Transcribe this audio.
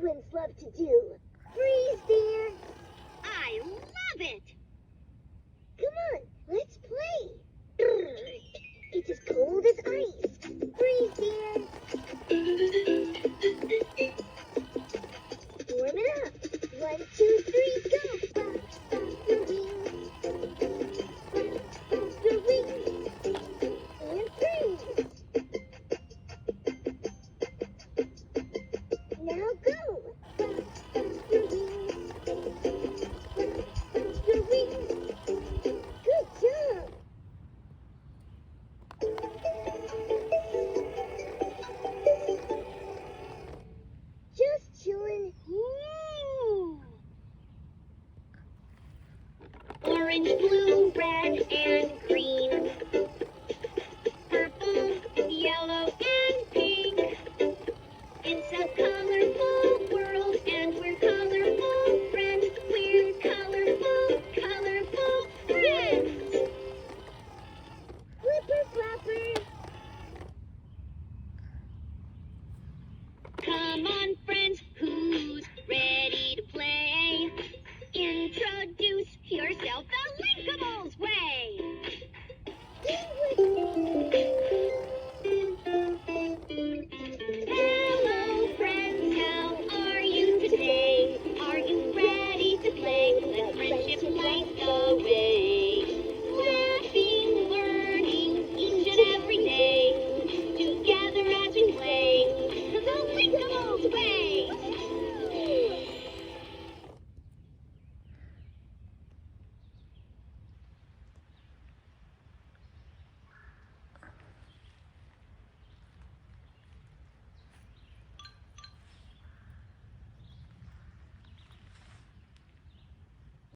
penguins love to do. Freeze, dear. I love it. Come on, let's play. It's as cold as ice. Freeze, dear. Warm it up. 1, 2, 3, go. Flap your wings. And freeze. Now go. Your wings. Your wings. Good job. Just chillin'. Orange, blue, red, and green. Purple, yellow, and pink. It's a colorful world, and we're colorful friends. We're colorful, colorful friends. Flipper flapper. Come on,